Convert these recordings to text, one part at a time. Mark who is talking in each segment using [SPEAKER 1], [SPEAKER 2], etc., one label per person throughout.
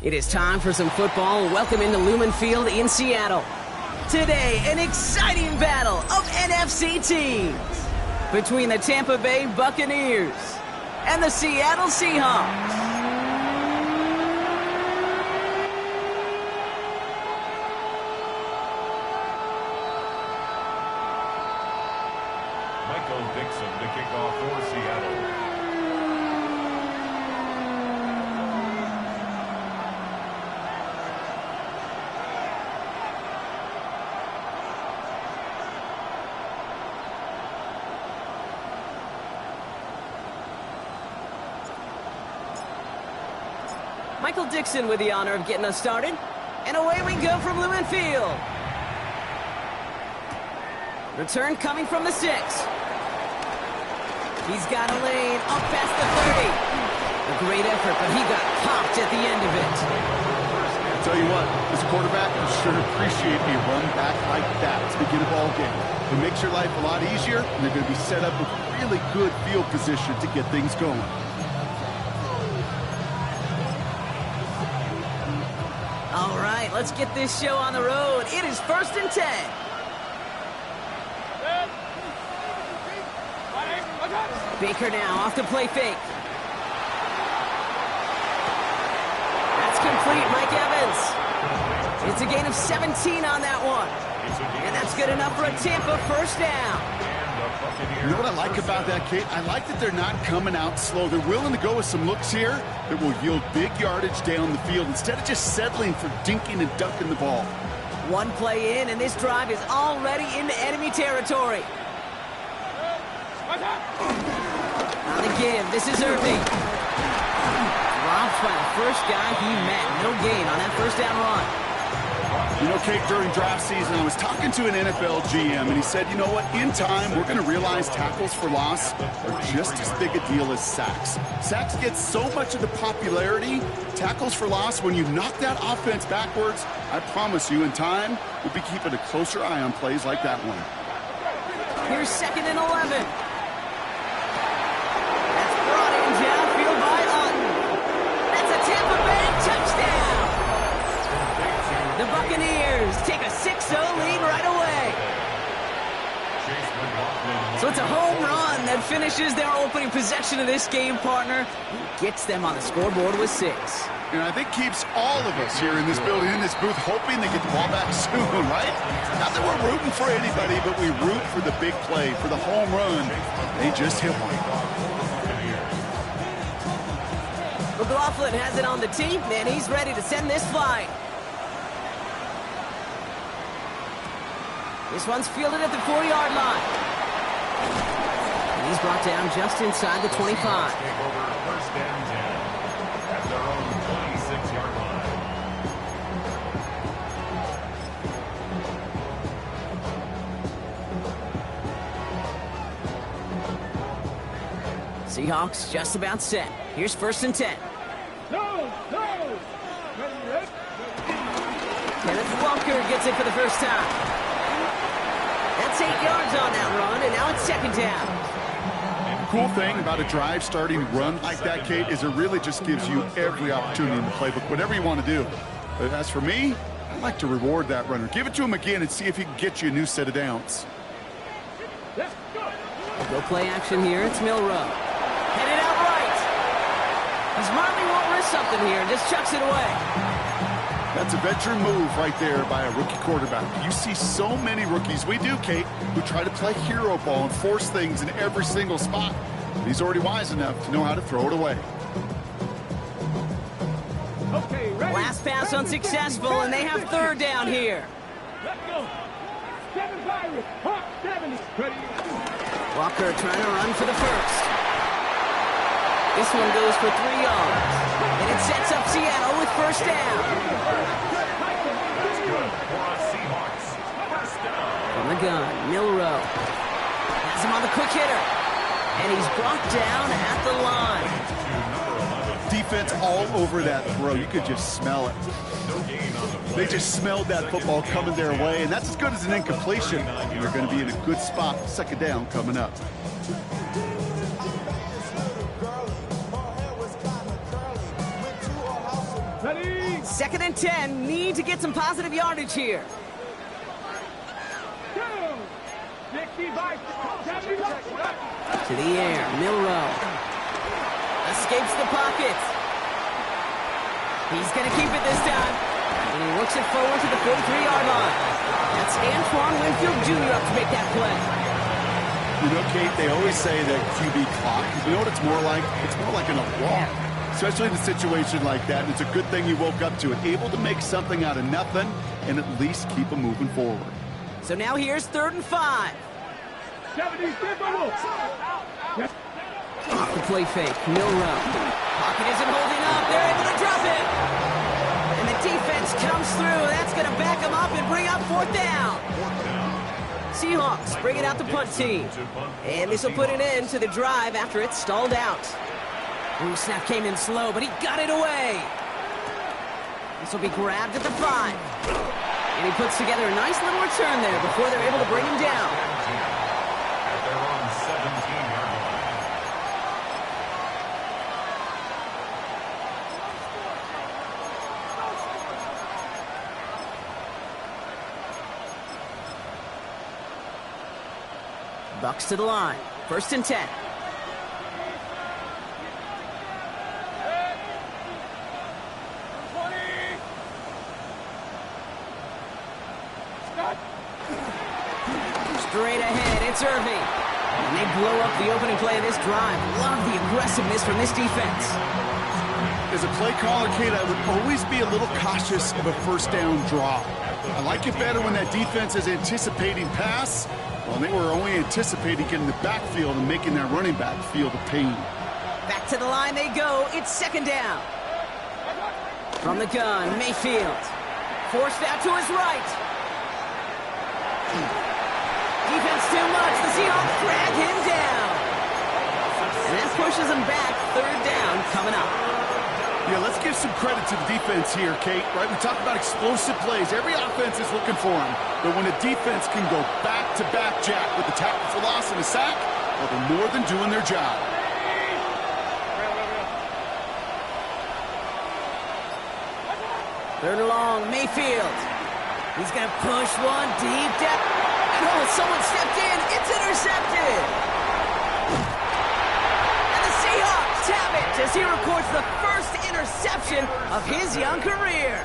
[SPEAKER 1] It is time for some football. Welcome into Lumen Field in Seattle. Today, an exciting battle of NFC teams between the Tampa Bay Buccaneers and the Seattle Seahawks.
[SPEAKER 2] Michael Dixon to kick off for Seattle.
[SPEAKER 1] Michael Dixon with the honor of getting us started. And away we go from Lumen Field. Return coming from the 6. He's got a lane up past the 30. A great effort, but he got popped at the end of it.
[SPEAKER 3] I'll tell you what, as a quarterback, you sure appreciate a run back like that to begin a ball game. It makes your life a lot easier, and they're going to be set up with really good field position to get things going.
[SPEAKER 1] All right, let's get this show on the road. It is 1st and 10. Baker now off the play fake. That's complete, Mike Evans. It's a gain of 17 on that one. And that's good enough for a Tampa first down.
[SPEAKER 3] You know what I like about that, Kate? I like that they're not coming out slow. They're willing to go with some looks here that will yield big yardage down the field instead of just settling for dinking and dunking the ball.
[SPEAKER 1] One play in, and this drive is already into enemy territory. On the give, this is Irving. Dropped by the first guy he met. No gain on that first down run.
[SPEAKER 3] You know, Kate, during draft season, I was talking to an NFL GM, and he said, you know what, in time, we're going to realize tackles for loss are just as big a deal as sacks. Sacks get so much of the popularity. Tackles for loss, when you knock that offense backwards, I promise you, in time, we'll be keeping a closer eye on plays like that one.
[SPEAKER 1] Here's 2nd and 11. That's brought in downfield by Otten. That's a Tampa Bay touchdown. The Buccaneers take a 6-0 lead right away. So it's a home run that finishes their opening possession of this game, partner. Gets them on the scoreboard with 6.
[SPEAKER 3] And I think keeps all of us here in this building, in this booth, hoping they get the ball back soon, right? Not that we're rooting for anybody, but we root for the big play, for the home run. They just hit one.
[SPEAKER 1] McLaughlin has it on the tee, and he's ready to send this flying. This one's fielded at the 4-yard line. And he's brought down just inside the 25.
[SPEAKER 2] Take over 1st and 10 at their own 26-yard line.
[SPEAKER 1] Seahawks just about set. Here's 1st and 10. Kenneth Walker gets it for the first time. That's 8 yards on that run, and now it's 2nd down.
[SPEAKER 3] The cool thing about a drive starting run like that, Kate, is it really just gives you every opportunity in the playbook, whatever you want to do. But as for me, I like to reward that runner. Give it to him again and see if he can get you a new set of downs.
[SPEAKER 1] Go play action here. It's Milrow. Headed out right. He smartly won't risk something here and just chucks it away.
[SPEAKER 3] That's a veteran move right there by a rookie quarterback. You see so many rookies, we do, Kate, who try to play hero ball and force things in every single spot. But he's already wise enough to know how to throw it away.
[SPEAKER 4] Okay,
[SPEAKER 1] Last pass unsuccessful, and they have third down here.
[SPEAKER 4] Let's go. 7 Pirates. Hawk 70.
[SPEAKER 1] Walker trying to run for the first. This one goes for 3 yards. And it sets up Seattle with first down.
[SPEAKER 2] That's good for our Seahawks. First down.
[SPEAKER 1] From the gun, Milrow. Has him on the quick hitter. And he's brought down at the line.
[SPEAKER 3] Defense all over that throw. You could just smell it.
[SPEAKER 2] No gain on the play.
[SPEAKER 3] They just smelled that football coming their way, and that's as good as an incompletion. They're going to be in a good spot. Second down coming up.
[SPEAKER 4] Ready.
[SPEAKER 1] 2nd and 10. Need to get some positive yardage here.
[SPEAKER 4] 65. 70.
[SPEAKER 1] To the air, Milrow. Escapes the pocket. He's going to keep it this time. And he works it forward to the 43-yard line. That's Antoine Winfield Jr. up to make that play.
[SPEAKER 3] You know, Kate, they always say that QB clock. You know what it's more like? It's more like an alarm. Especially in a situation like that. And it's a good thing you woke up to it. Able to make something out of nothing and at least keep them moving forward.
[SPEAKER 1] So now here's 3rd and 5.
[SPEAKER 4] 70.
[SPEAKER 1] Off the play fake, Milrow. Pocket isn't holding up. They're able to drop it. And the defense comes through. That's going to back them up and bring up 4th down. Seahawks bring it out the punt team. And this will put an end to the drive after it stalled out. Ooh, snap came in slow, but he got it away. This will be grabbed at the 5. And he puts together a nice little return there before they're able to bring him down.
[SPEAKER 2] At their own 17-yard line.
[SPEAKER 1] Bucs to the line. 1st and 10. Straight ahead, it's Irving. And they blow up the opening play of this drive. Love the aggressiveness from this defense.
[SPEAKER 3] As a play caller, Kate, I would always be a little cautious of a first down draw. I like it better when that defense is anticipating pass. Well, they were only anticipating getting the backfield and making that running back feel the pain.
[SPEAKER 1] Back to the line they go. It's 2nd down. From the gun, Mayfield. Forced out to his right. Defense too much. The Seahawks drag him down. And that pushes him back. 3rd down coming up.
[SPEAKER 3] Yeah, let's give some credit to the defense here, Kate, right? We talk about explosive plays. Every offense is looking for them. But when a defense can go back-to-back, Jack, with a tackle for loss and a sack, well, they're more than doing their job.
[SPEAKER 1] 3rd and long, Mayfield. He's going to push one deep down. And oh, someone stepped in. It's intercepted. And the Seahawks have it as he records the first interception of his young career.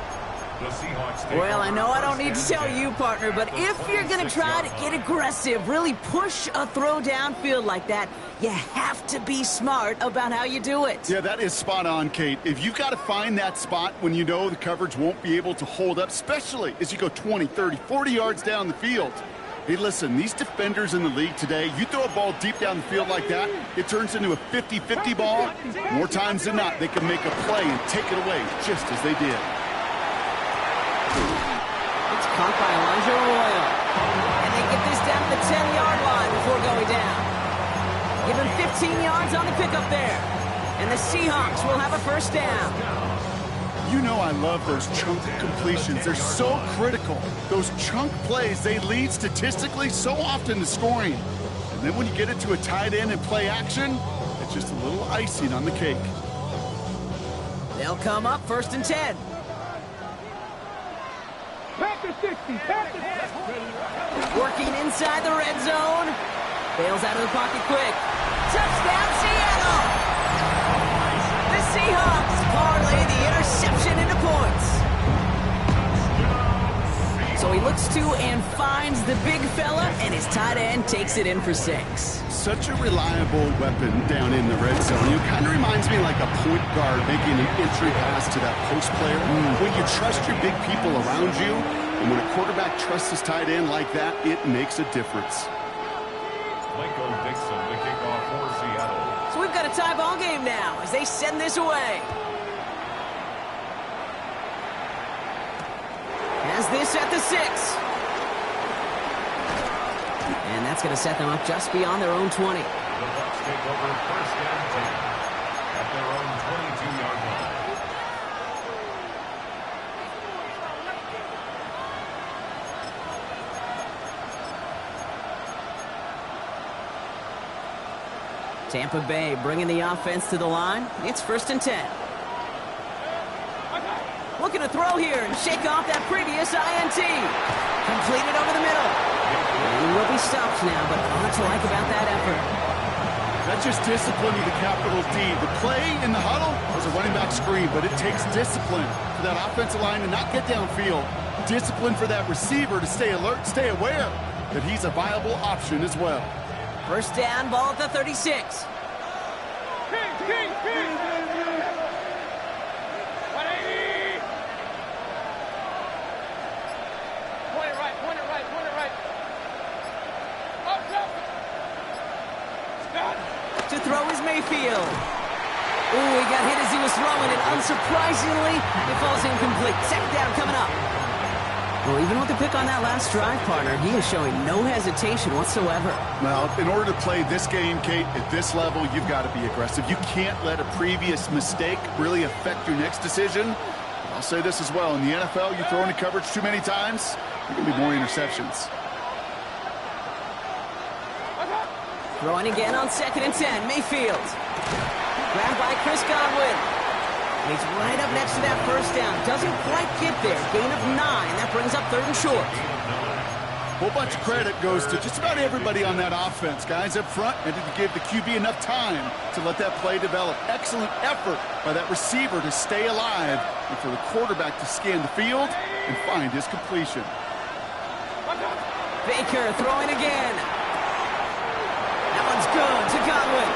[SPEAKER 1] Well, I know I don't need to tell you, partner, but if you're going to try to get aggressive, really push a throw downfield like that, you have to be smart about how you do it.
[SPEAKER 3] Yeah, that is spot on, Kate. If you've got to find that spot when you know the coverage won't be able to hold up, especially as you go 20, 30, 40 yards down the field. Hey, listen, these defenders in the league today, you throw a ball deep down the field like that, it turns into a 50-50 ball. More times than not, they can make a play and take it away just as they did.
[SPEAKER 1] It's caught by Elijah Arroyo. And they get this down to the 10-yard line before going down. Give him 15 yards on the pickup there. And the Seahawks will have a first down.
[SPEAKER 3] You know I love those chunk completions. They're so critical. Those chunk plays, they lead statistically so often to scoring. And then when you get it to a tight end and play action, it's just a little icing on the cake.
[SPEAKER 1] They'll come up 1st and 10.
[SPEAKER 4] Panther 60. Panther 60.
[SPEAKER 1] Working inside the red zone. Bails out of the pocket quick. Touchdown, Seattle! The Seahawks parlay the interception into points. So he looks to and finds the big fella, and his tight end takes it in for 6.
[SPEAKER 3] Such a reliable weapon down in the red zone. It kind of reminds me like a point guard making an entry pass to that post player. When you trust your big people around you, and when a quarterback trusts his tight end like that, it makes a difference.
[SPEAKER 2] Michael Dixon, the kickoff for Seattle.
[SPEAKER 1] So we've got a tie ball game now as they send this away. Has this at the 6. And that's going to set them up just beyond their own 20.
[SPEAKER 2] The Bucs take over first and 10 at their own 22-yard line.
[SPEAKER 1] Tampa Bay bringing the offense to the line. It's first and 10. Looking to throw here and shake off that previous INT. Completed over the middle. And he will be stopped now, but a lot to like about that effort.
[SPEAKER 3] That's just discipline with a capital D. The play in the huddle was a running back screen, but it takes discipline for that offensive line to not get downfield. Discipline for that receiver to stay alert, stay aware that he's a viable option as well.
[SPEAKER 1] First down, ball at the 36.
[SPEAKER 4] King. 180. Point it right. Up. Stop.
[SPEAKER 1] To throw is Mayfield. Ooh, he got hit as he was throwing, and unsurprisingly, it falls incomplete. Second down coming up. Well, even with the pick on that last drive, partner, he is showing no hesitation whatsoever.
[SPEAKER 3] Well, in order to play this game, Kate, at this level, you've got to be aggressive. You can't let a previous mistake really affect your next decision. I'll say this as well. In the NFL, you throw into coverage too many times, there can be more interceptions.
[SPEAKER 1] Throwing again on second and 10. Mayfield. Grabbed by Chris Godwin. And he's right up next to that first down. Doesn't quite get there. Gain of 9. That brings up third and short.
[SPEAKER 3] A whole bunch of credit goes to just about everybody on that offense. Guys up front and to give the QB enough time to let that play develop. Excellent effort by that receiver to stay alive and for the quarterback to scan the field and find his completion.
[SPEAKER 1] Baker throwing again. That one's good to Godwin.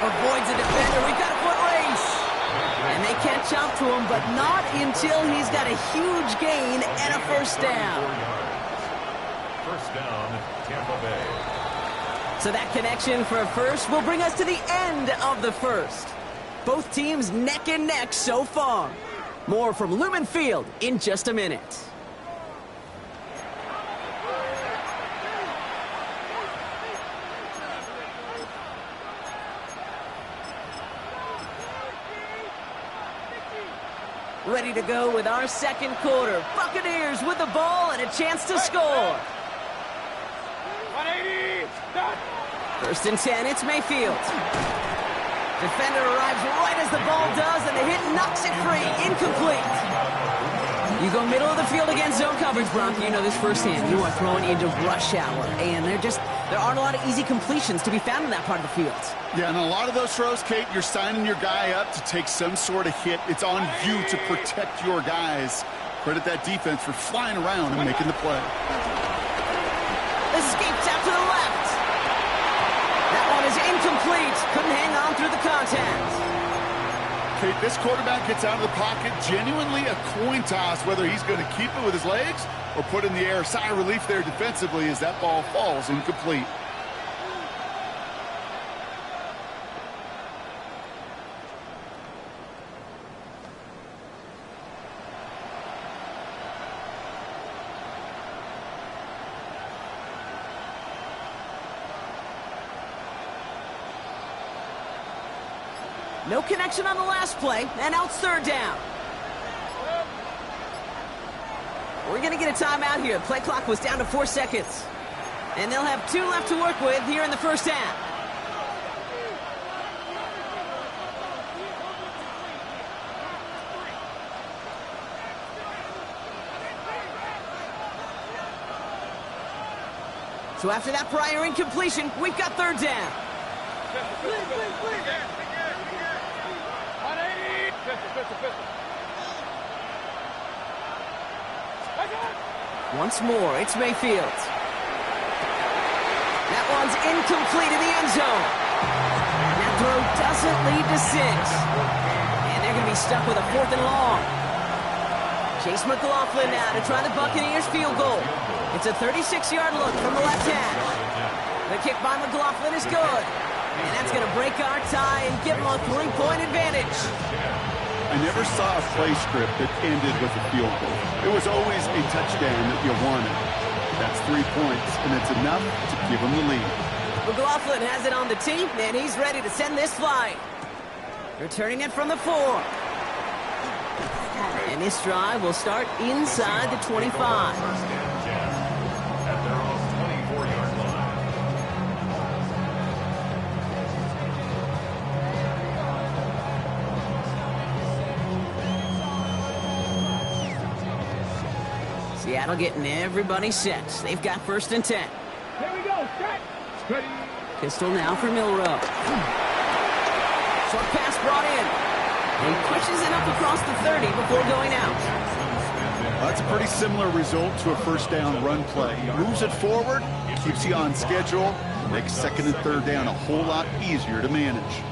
[SPEAKER 1] Avoids a defender. We've got a foot race. And they catch up to him, but not until he's got a huge gain and a first down.
[SPEAKER 2] First down, Tampa Bay.
[SPEAKER 1] So that connection for a first will bring us to the end of the first. Both teams neck and neck so far. More from Lumen Field in just a minute. Ready to go with our second quarter. Buccaneers with the ball and a chance to score.
[SPEAKER 4] 180. Stop.
[SPEAKER 1] First and 10, it's Mayfield. Defender arrives right as the ball does, and the hit knocks it free. Incomplete. You go middle of the field against zone coverage, Brock. You know this firsthand. You are throwing into rush hour, and there aren't a lot of easy completions to be found in that part of the field.
[SPEAKER 3] Yeah, and a lot of those throws, Kate, you're signing your guy up to take some sort of hit. It's on you to protect your guys. Credit that defense for flying around and making the play.
[SPEAKER 1] Escapes out to the left. That one is incomplete. Couldn't hang on through the contact.
[SPEAKER 3] Kate, this quarterback gets out of the pocket, genuinely a coin toss, whether he's going to keep it with his legs or put in the air. Sigh of relief there defensively as that ball falls incomplete.
[SPEAKER 1] No connection on the last play, and now it's third down. We're going to get a timeout here. Play clock was down to 4 seconds. And they'll have 2 left to work with here in the first half. So after that prior incompletion, we've got third down.
[SPEAKER 4] 180. Pistol.
[SPEAKER 1] Once more, it's Mayfield. That one's incomplete in the end zone. That throw doesn't lead to 6. And they're going to be stuck with a 4th and long. Chase McLaughlin now to try the Buccaneers field goal. It's a 36-yard look from the left hash. The kick by McLaughlin is good. And that's going to break our tie and give them a 3-point advantage.
[SPEAKER 3] I never saw a play script that ended with a field goal. It was always a touchdown that you wanted. That's 3 points, and it's enough to give them the lead.
[SPEAKER 1] McLaughlin has it on the tee, and he's ready to send this flying. Returning it from the 4. And this drive will start inside the 25.
[SPEAKER 2] First and 10 at their own 24-yard line.
[SPEAKER 1] Seattle getting everybody set. They've got 1st and 10.
[SPEAKER 4] Here we go. Set. Ready.
[SPEAKER 1] Pistol now for Milrow. Short pass brought in. He pushes it up across the 30 before going out.
[SPEAKER 3] That's a pretty similar result to a first down run play. He moves it forward, keeps you on schedule, makes 2nd and 3rd down a whole lot easier to manage.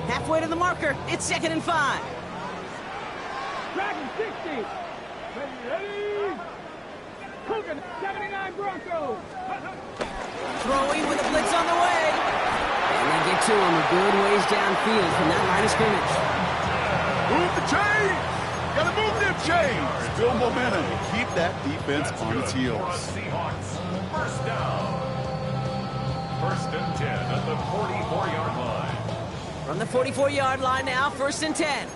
[SPEAKER 1] Halfway to the marker. It's 2nd and 5.
[SPEAKER 4] Dragon 60. Ready. Cougar 79 Broncos.
[SPEAKER 1] Throwing with a blitz on the way. And they get to him a good ways downfield from that line of scrimmage.
[SPEAKER 3] Move the chains! Gotta move them chains! Build momentum and keep that defense on its heels.
[SPEAKER 2] Seahawks, first down. 1st and 10 at the 44-yard line.
[SPEAKER 1] From the 44-yard line now, 1st and 10.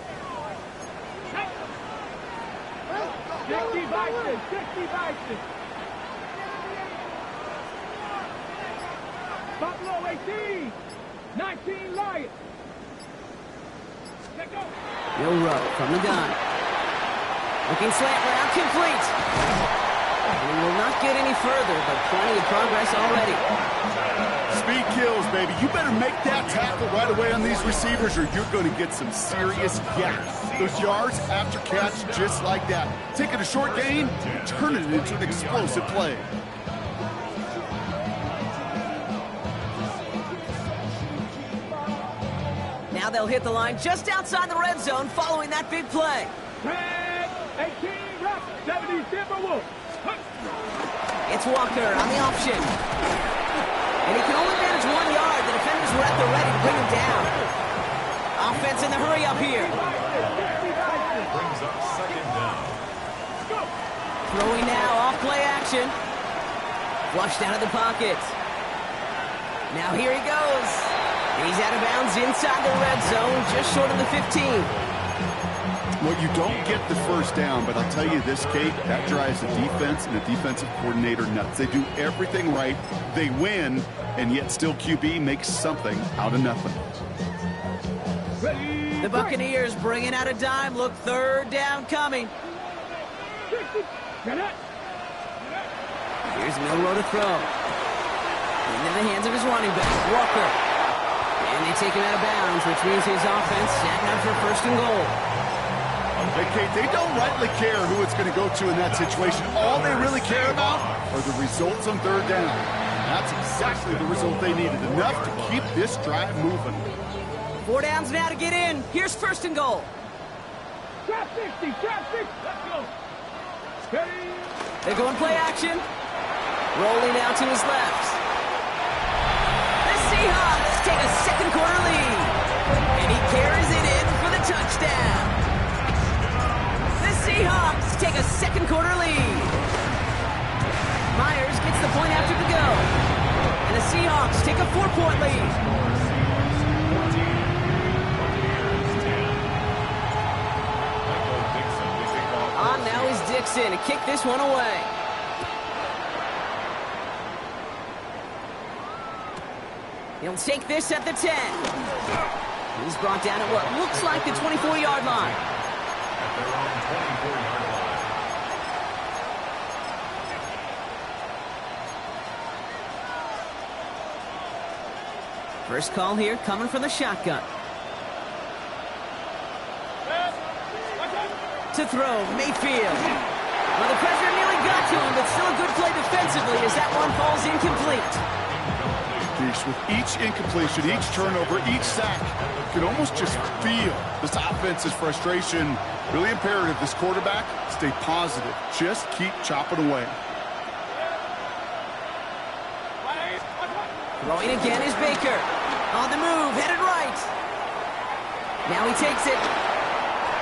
[SPEAKER 4] 60 Vikings. 60 Vikings. Buffalo 18. 19 Lions. Let go.
[SPEAKER 1] Milrow from the gun. Looking slant route, complete. And he will not get any further, but plenty of progress already.
[SPEAKER 3] Speed kills, baby. You better make that tackle right away on these receivers or you're going to get some serious gaps. Those yards after catch just like that. Taking a short gain, turning it into an explosive play.
[SPEAKER 1] Now they'll hit the line just outside the red zone following that big play.
[SPEAKER 4] 10, 18 Rock, 70 Timberwolves.
[SPEAKER 1] It's Walker on the option. And he can only manage 1 yard. The defenders were at the ready to bring him down. Offense in the hurry up here.
[SPEAKER 2] Brings up 2nd down.
[SPEAKER 1] Throwing now, off play action. Flushed out of the pocket. Now here he goes. He's out of bounds inside the red zone, just short of the 15.
[SPEAKER 3] Well, you don't get the first down, but I'll tell you this, Kate, that drives the defense and the defensive coordinator nuts. They do everything right. They win, and yet still QB makes something out of nothing.
[SPEAKER 1] The Buccaneers bringing out a dime. Look, 3rd down coming. Here's Milrow to throw. Into the hands of his running back, Walker. And they take him out of bounds, which means his offense setting up for 1st and goal.
[SPEAKER 3] Hey, Kate, they don't rightly care who it's going to go to in that situation. All they really care about are the results on 3rd down. That's exactly the result they needed. Enough to keep this drive moving.
[SPEAKER 1] 4 downs now to get in. Here's 1st and goal.
[SPEAKER 4] Trap 60, trap 60. Let's go. Ready.
[SPEAKER 1] They go in play action. Rolling out to his left. The Seahawks take a 2nd quarter lead. And he carries it in for the touchdown. The Seahawks take a 2nd quarter lead. Myers gets the point after the go. And the Seahawks take a 4-point lead. On now is Dixon to kick this one away. He'll take this at the 10. He's brought down at what looks like the 24-yard line.
[SPEAKER 2] At their own 24-yard line.
[SPEAKER 1] First call here coming from the shotgun. To throw, Mayfield. Well, the pressure nearly got to him, but still a good play defensively as that one falls incomplete.
[SPEAKER 3] With each incompletion, each turnover, each sack, you can almost just feel this offense's frustration. Really imperative, this quarterback, stay positive. Just keep chopping away.
[SPEAKER 1] Throwing again is Baker. On the move, headed right. Now he takes it.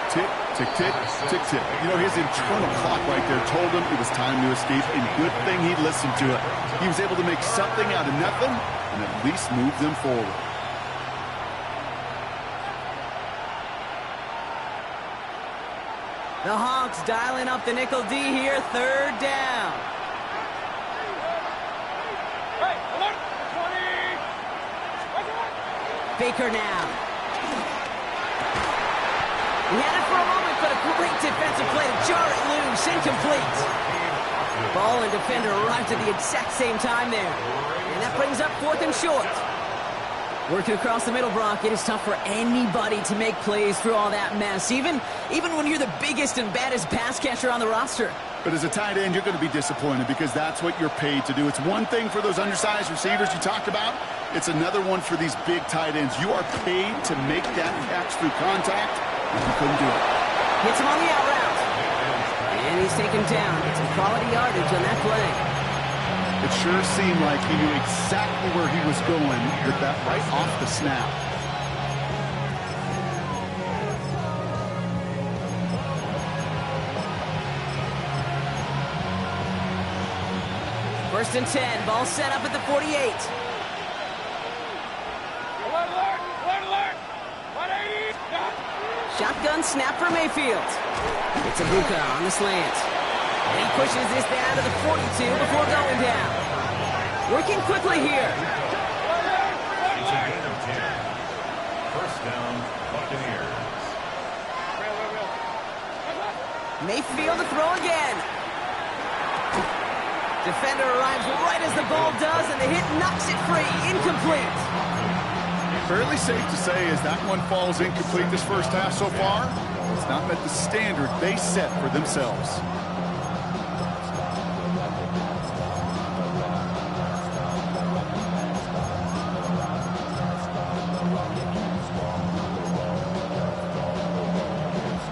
[SPEAKER 3] Tick, tick, tick, tick, tick. You know, his internal clock right there told him it was time to escape, and good thing he listened to it. He was able to make something out of nothing and at least move them forward.
[SPEAKER 1] The Hawks dialing up the nickel D here, third down. Baker now. He had it for a moment, but a great defensive play to jar it loose. Incomplete. Ball and defender arrived at the exact same time there. And that brings up 4th and short. Working across the middle, Brock, it is tough for anybody to make plays through all that mess, even when you're the biggest and baddest pass catcher on the roster.
[SPEAKER 3] But as a tight end, you're going to be disappointed because that's what you're paid to do. It's one thing for those undersized receivers you talked about. It's another one for these big tight ends. You are paid to make that catch through contact, and you couldn't do it.
[SPEAKER 1] Hits him on the out route. And he's taken down. Some quality yardage on that play.
[SPEAKER 3] It sure seemed like he knew exactly where he was going with that right off the snap.
[SPEAKER 1] First and 10. Ball set up at the 48. Shotgun snap for Mayfield. It's Ibuka on the slant. And he pushes this down to the 42 before going down. Working quickly here.
[SPEAKER 2] It's a gain of 10. First down, Buccaneers.
[SPEAKER 1] Mayfield to throw again. Defender arrives right as the ball does, and the hit knocks it free. Incomplete.
[SPEAKER 3] Fairly safe to say as that one falls incomplete this first half so far, it's not met the standard they set for themselves.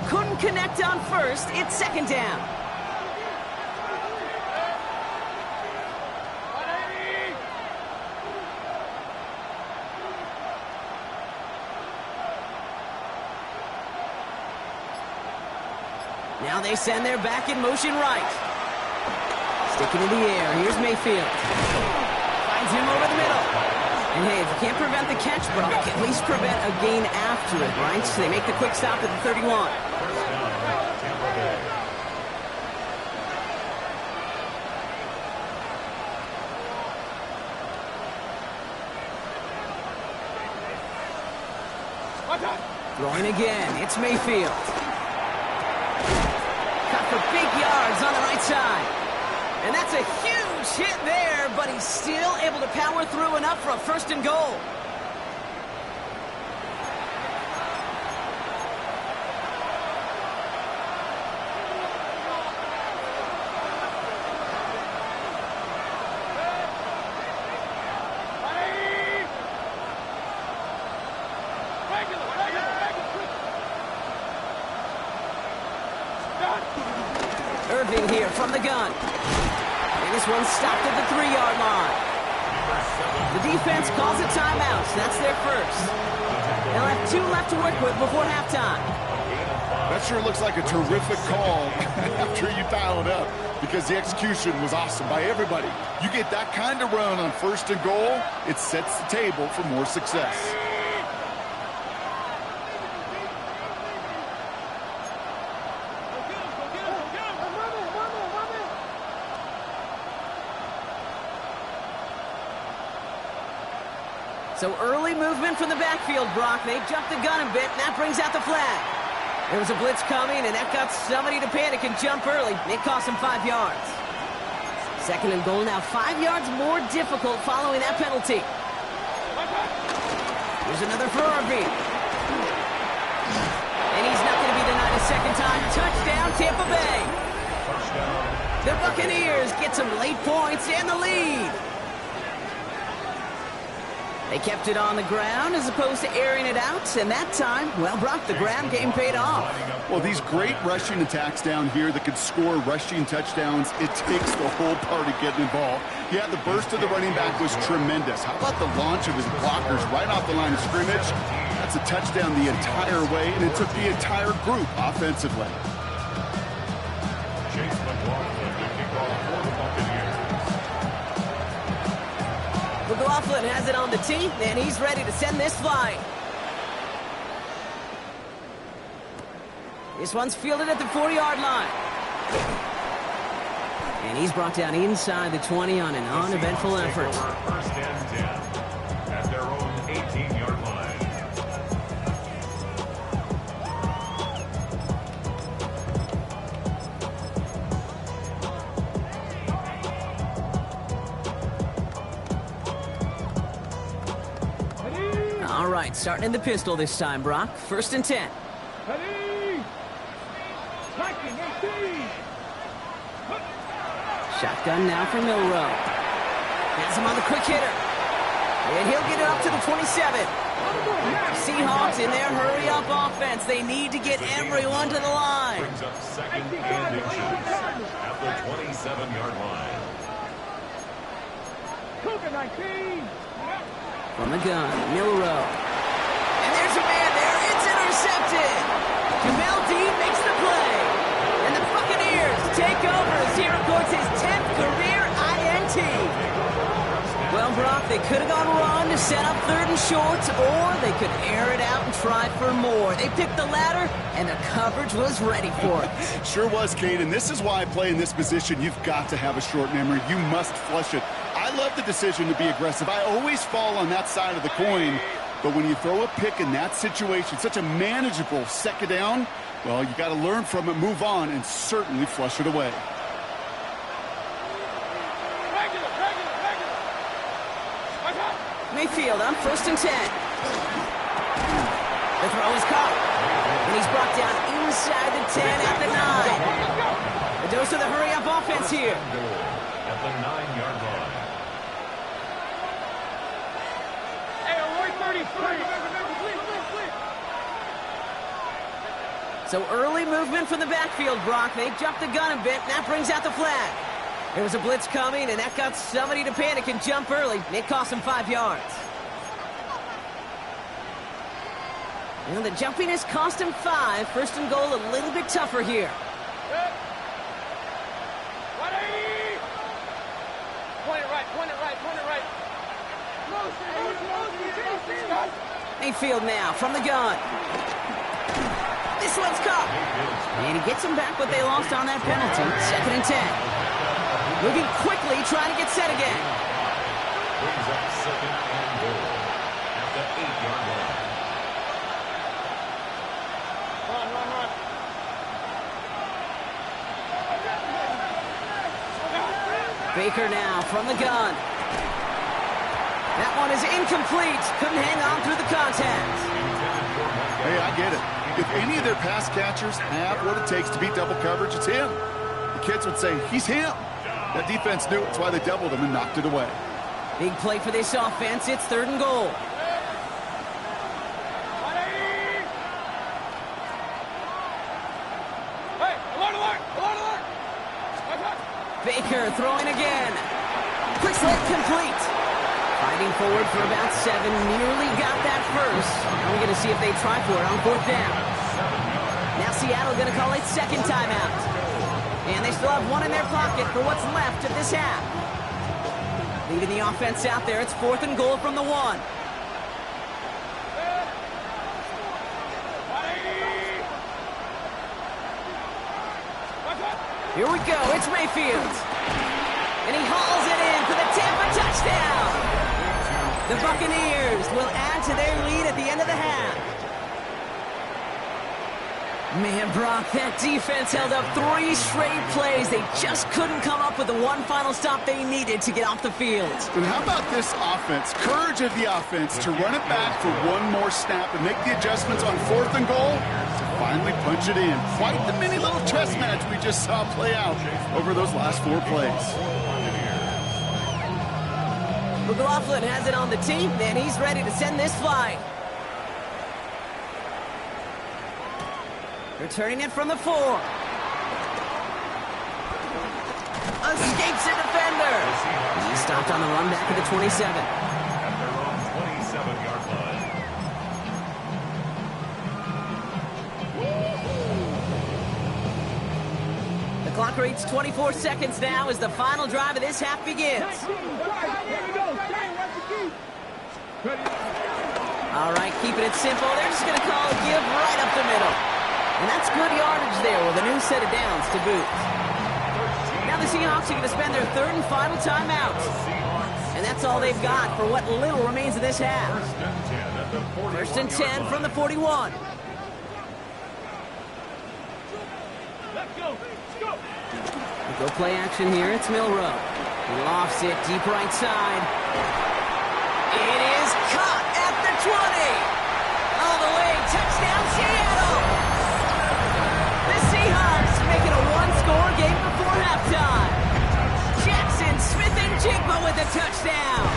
[SPEAKER 1] Couldn't connect on first. It's second down. Now they send their back in motion right. Sticking in the air. Here's Mayfield. Finds him over the middle. And hey, if you can't prevent the catch, Brock, at least prevent a gain after it, right? So they make the quick stop at the 31. Throwing again. It's Mayfield. Cut for big yards on the right side. And that's a huge hit there, but he's still able to power through enough for a first and goal. Irving here from the gun. And this one's stopped at the 3-yard line. The defense calls a timeout. That's their first. They'll have 2 left to work with before halftime.
[SPEAKER 3] That sure looks like a terrific call after you dial it up because the execution was awesome by everybody. You get that kind of run on first and goal, it sets the table for more success.
[SPEAKER 1] So early movement from the backfield, Brock. They jumped the gun a bit, and that brings out the flag. There was a blitz coming, and that got somebody to panic and jump early. It cost them 5 yards. Second and goal now, 5 yards more difficult following that penalty. Here's another for RB. And he's not going to be denied a second time. Touchdown, Tampa Bay. The Buccaneers get some late points and the lead. They kept it on the ground as opposed to airing it out, and that time, well, Brock, the ground game paid off.
[SPEAKER 3] Well, these great rushing attacks down here that could score rushing touchdowns, it takes the whole party getting involved. Yeah, the burst of the running back was tremendous. How about the launch of his blockers right off the line of scrimmage? That's a touchdown the entire way, and it took the entire group offensively.
[SPEAKER 1] McLaughlin has it on the tee, and he's ready to send this flying. This one's fielded at the 40-yard line. And he's brought down inside the 20 on an uneventful effort.
[SPEAKER 2] First and 10 at their own 18-yard line.
[SPEAKER 1] All right, starting in the pistol this time, Brock. First and 10.
[SPEAKER 4] Ready. Striking 18.
[SPEAKER 1] Shotgun now for Milrow. Has him on the quick hitter. And he'll get it up to the 27. Seahawks in their hurry-up offense. They need to get everyone to the line.
[SPEAKER 2] Brings up second and inches at the 27-yard line.
[SPEAKER 4] Cougar 19.
[SPEAKER 1] From the gun, Milrow. And there's a man there. It's intercepted. Jamel Dean makes the play. And the Buccaneers take over as he records his 10th career INT. Well, Brock, they could have gone run to set up third and short, or they could air it out and try for more. They picked the latter, and the coverage was ready for it.
[SPEAKER 3] Sure was, Kate, and this is why I play in this position. You've got to have a short memory. You must flush it. I love the decision to be aggressive. I always fall on that side of the coin, but when you throw a pick in that situation, such a manageable second down, well, you got to learn from it, move on, and certainly flush it away.
[SPEAKER 1] Mayfield on first and 10. The throw is caught. And he's brought down inside the 10 at the 9. A dose of the hurry-up offense here.
[SPEAKER 2] At the 9-yard line.
[SPEAKER 4] Hey, 33.
[SPEAKER 1] So early movement from the backfield, Brock. They jumped the gun a bit, and that brings out the flag. There was a blitz coming, and that got somebody to panic and jump early. It cost him 5 yards. And the jumpiness cost him 5. First and goal a little bit tougher here.
[SPEAKER 4] 180. Point it right.
[SPEAKER 1] Mayfield now from the gun. This one's caught. And he gets him back, but they lost on that penalty. Second and 10. Moving quickly, trying to get set again.
[SPEAKER 2] Brings up second and goal at the 8-yard line.
[SPEAKER 4] Run.
[SPEAKER 1] Baker now from the gun. That one is incomplete. Couldn't hang on through the contact.
[SPEAKER 3] Hey, I get it. If any of their pass catchers have what it takes to beat double coverage, it's him. The kids would say, he's him. That defense knew it. That's why they doubled him and knocked it away.
[SPEAKER 1] Big play for this offense. It's third and goal. Baker throwing again. Quick slant complete. Fighting forward for about 7. Nearly got that first. Now we're going to see if they try for it on fourth down. Now Seattle going to call it second timeout. And they still have one in their pocket for what's left of this half. Leading the offense out there. It's fourth and goal from the 1. Here we go. It's Mayfield. And he hauls it in for the Tampa touchdown. The Buccaneers will add to their lead at the end of the half. Man, Brock, that defense held up 3 straight plays. They just couldn't come up with the one final stop they needed to get off the field.
[SPEAKER 3] And how about this offense? Courage of the offense to run it back for one more snap and make the adjustments on 4th and goal to finally punch it in. Quite the mini little chess match we just saw play out over those last 4 plays.
[SPEAKER 1] McLaughlin has it on the tee, and he's ready to send this flying. Returning it from the 4. Escapes a defender. He stopped on the run back at the 27.
[SPEAKER 2] At their own 27-yard line.
[SPEAKER 1] The clock reads 24 seconds now as the final drive of this half begins. All right, keeping it simple. They're just going to call a give right up the middle. And that's good yardage there with a new set of downs to boot. Now the Seahawks are going to spend their 3rd and final timeout. And that's all they've got for what little remains of this half. First and 10 from the 41.
[SPEAKER 4] Let's go.
[SPEAKER 1] Go play action here. It's Milrow. He lofts it deep right side. It is caught at the 20. All the way. Touchdown, Seattle. The Seahawks make it a 1-score game before halftime. Jackson, Smith, and Jigba with a touchdown.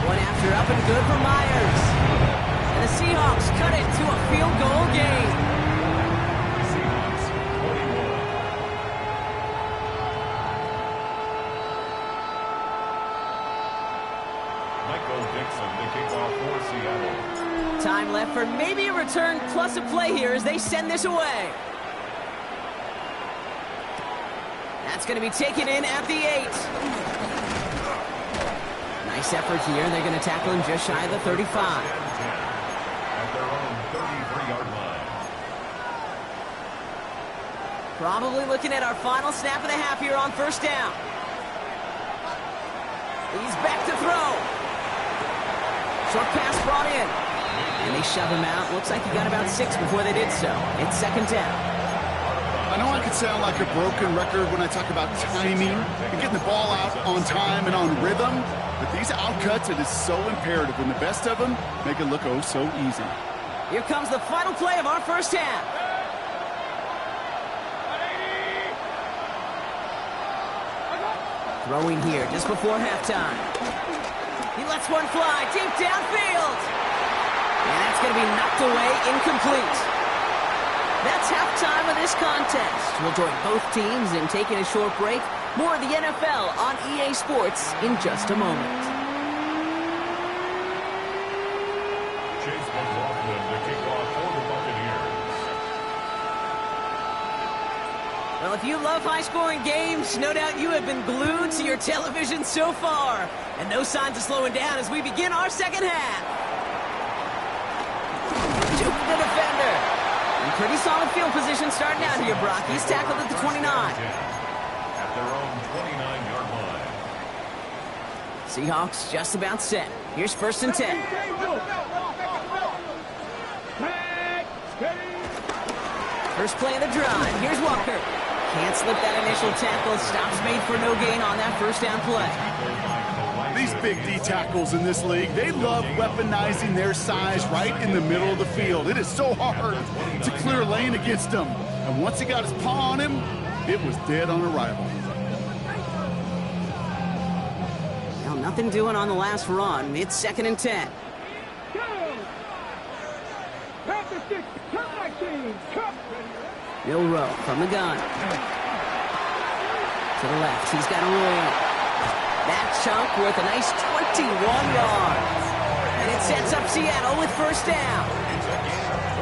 [SPEAKER 1] One after up and good for Myers. And the Seahawks cut it to a field goal game.
[SPEAKER 2] Seahawks 41. Michael Dixon, the kickoff for Seattle.
[SPEAKER 1] Time left for maybe a return plus a play here as they send this away. That's going to be taken in at the 8. Nice effort here. They're going to tackle him just shy of the 35.
[SPEAKER 2] At their own 33-yard line.
[SPEAKER 1] Probably looking at our final snap of the half here on first down. He's back to throw. Short pass brought in. And they shove him out. Looks like he got about 6 before they did so. It's 2nd down.
[SPEAKER 3] I know I could sound like a broken record when I talk about timing and getting the ball out on time and on rhythm, but these outcuts, it is so imperative, and the best of them make it look oh so easy.
[SPEAKER 1] Here comes the final play of our first half. Throwing here just before halftime. He lets one fly deep downfield. And that's going to be knocked away, incomplete. That's halftime of this contest. We'll join both teams in taking a short break. More of the NFL on EA Sports in just a moment.
[SPEAKER 2] Chase McLaughlin, the kickoff for the Buccaneers.
[SPEAKER 1] Well, if you love high-scoring games, no doubt you have been glued to your television so far. And no signs of slowing down as we begin our second half. Juke the defender. And pretty solid field position starting out here, Brock. He's tackled at the 29.
[SPEAKER 2] At their own 29-yard line.
[SPEAKER 1] Seahawks just about set. Here's first and 10. First play of the drive. Here's Walker. Can't slip that initial tackle. Stops made for no gain on that first down play.
[SPEAKER 3] These big D tackles in this league, they love weaponizing their size right in the middle of the field. It is so hard to clear lane against them. And once he got his paw on him, it was dead on arrival.
[SPEAKER 1] Well, nothing doing on the last run. It's 2nd and 10. Milrow from the gun. To the left, he's got a roll. That chunk worth a nice 21 yards. And it sets up Seattle with first down.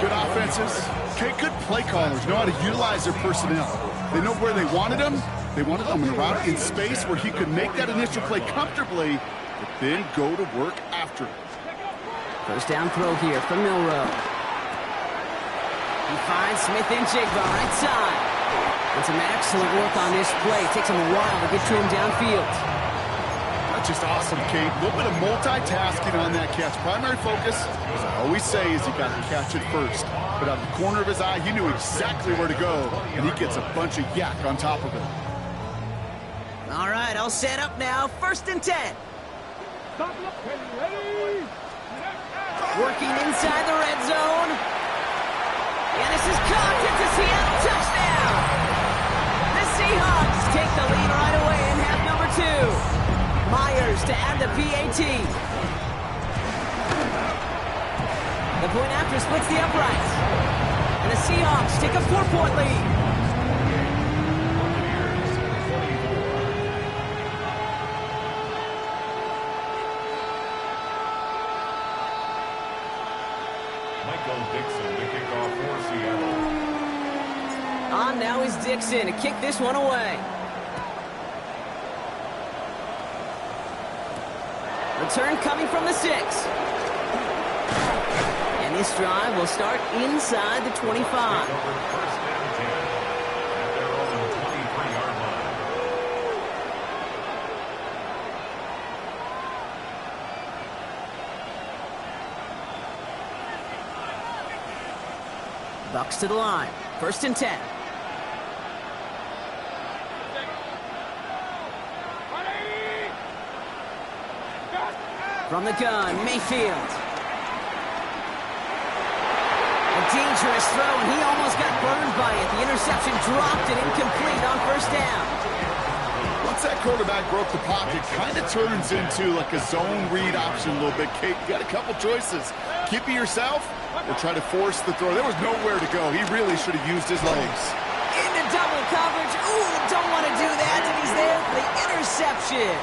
[SPEAKER 3] Good offenses. Okay, good play callers know how to utilize their personnel. They know where they wanted him. They wanted him in a route in space where he could make that initial play comfortably, but then go to work after it.
[SPEAKER 1] First down throw here from Milrow. He finds Smith and Jigba right side. And some excellent work on this play. It takes him a while to get to him downfield.
[SPEAKER 3] That's just awesome, Kate. A little bit of multitasking on that catch. Primary focus, as I always say, is you got to catch it first. but out of the corner of his eye, he knew exactly where to go, and he gets a bunch of yak on top of it.
[SPEAKER 1] All right, I'll set up now. 1st and 10. Working inside the red zone. And this is caught. It's a Seattle touchdown. The Seahawks take the lead right away in half number 2. Myers to add the PAT. The point after splits the uprights. And the Seahawks take a 4-point lead. On now is Dixon to kick this one away. Return coming from the 6. And this drive will start inside the 25. Bucs to the line. 1st and 10. From the gun, Mayfield. A dangerous throw, and he almost got burned by it. The interception dropped and incomplete on 1st down.
[SPEAKER 3] Once that quarterback broke the pocket, kind of turns into like a zone read option a little bit. Kate, you got a couple choices. Keep it yourself or try to force the throw. There was nowhere to go. He really should have used his legs.
[SPEAKER 1] Into double coverage. Ooh, don't want to do that, and he's there for the interception.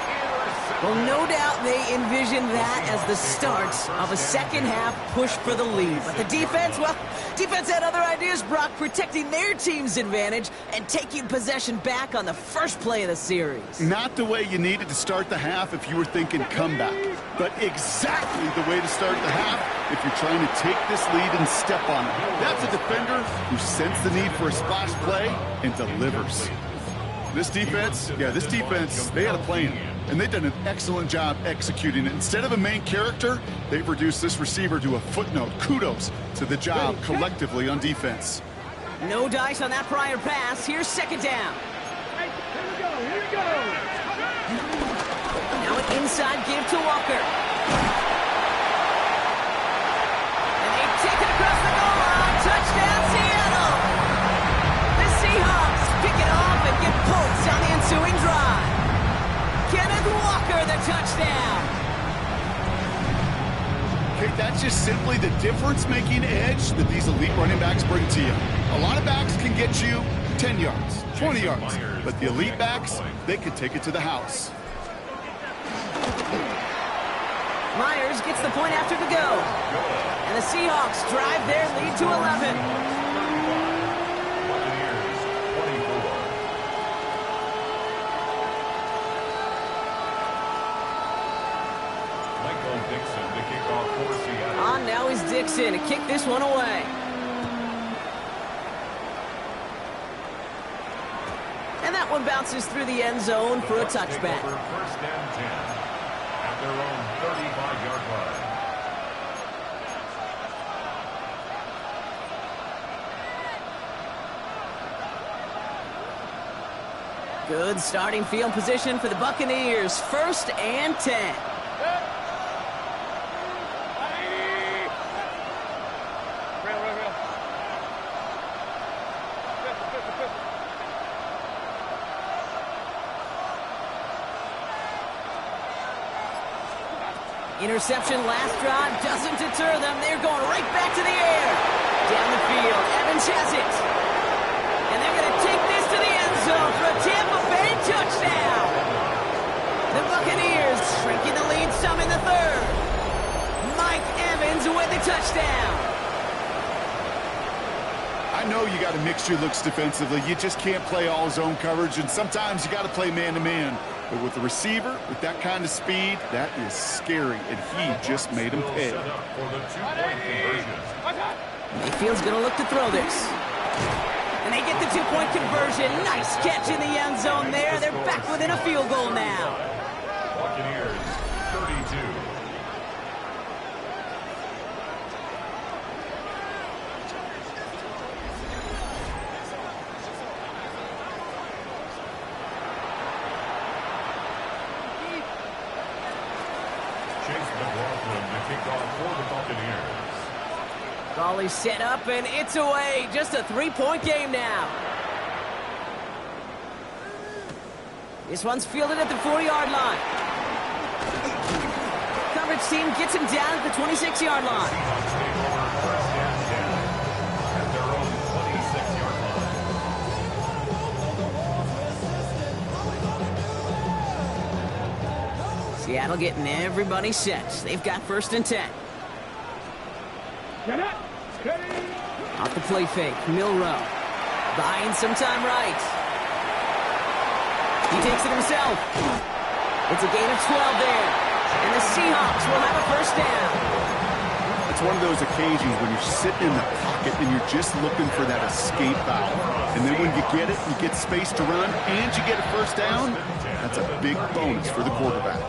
[SPEAKER 1] Well, no doubt they envisioned that as the start of a second-half push for the lead. But the defense, well, defense had other ideas, Brock, protecting their team's advantage and taking possession back on the first play of the series.
[SPEAKER 3] Not the way you needed to start the half if you were thinking comeback, but exactly the way to start the half if you're trying to take this lead and step on it. That's a defender who sensed the need for a splash play and delivers. This defense, they had a plan. And they've done an excellent job executing it. Instead of a main character, they've reduced this receiver to a footnote. Kudos to the job collectively on defense.
[SPEAKER 1] No dice on that prior pass. Here's 2nd down.
[SPEAKER 4] Here we go.
[SPEAKER 1] Now an inside give to Walker. And they take it across the goal line. Touchdown, Seattle. The Seahawks pick it off and get points on the ensuing drive. Kenneth Walker, the touchdown.
[SPEAKER 3] Okay, that's just simply the difference-making edge that these elite running backs bring to you. A lot of backs can get you 10 yards, 20 yards, but the elite backs, they can take it to the house.
[SPEAKER 1] Myers gets the point after the go. And the Seahawks drive their lead to 11. On now is Dixon to kick this one away. And that one bounces through the end zone for a touchback.
[SPEAKER 2] 1st and 10 at their own 35-yard line.
[SPEAKER 1] Good starting field position for the Buccaneers. 1st and 10. Interception last drive doesn't deter them. They're going right back to the air. Down the field, Evans has it. And they're going to take this to the end zone for a Tampa Bay touchdown. The Buccaneers shrinking the lead some in the 3rd. Mike Evans with the touchdown.
[SPEAKER 3] I know you got to mix your looks defensively. You just can't play all zone coverage, and sometimes you got to play man-to-man. But with the receiver, with that kind of speed, that is scary, and he just made him pay.
[SPEAKER 1] Mayfield's going to look to throw this. And they get the 2-point conversion. Nice catch in the end zone there. They're back within a field goal now.
[SPEAKER 2] Buccaneers, 32. Dixon, the kickoff for the Buccaneers.
[SPEAKER 1] Ball is set up, and it's away. Just a three-point game now. This one's fielded at the 40-yard line. Coverage team gets him down at the 26-yard line.
[SPEAKER 2] Seahawks take over first and 10 at their own 26-yard line.
[SPEAKER 1] Seattle getting everybody set. They've got first and 10. Off the play fake, Milrow. Buying some time right. He takes it himself. It's a gain of 12 there. And the Seahawks will have a first down.
[SPEAKER 3] It's one of those occasions when you're sitting in the pocket and you're just looking for that escape valve. And then when you get it, you get space to run, and you get a first down, that's a big bonus for the quarterback.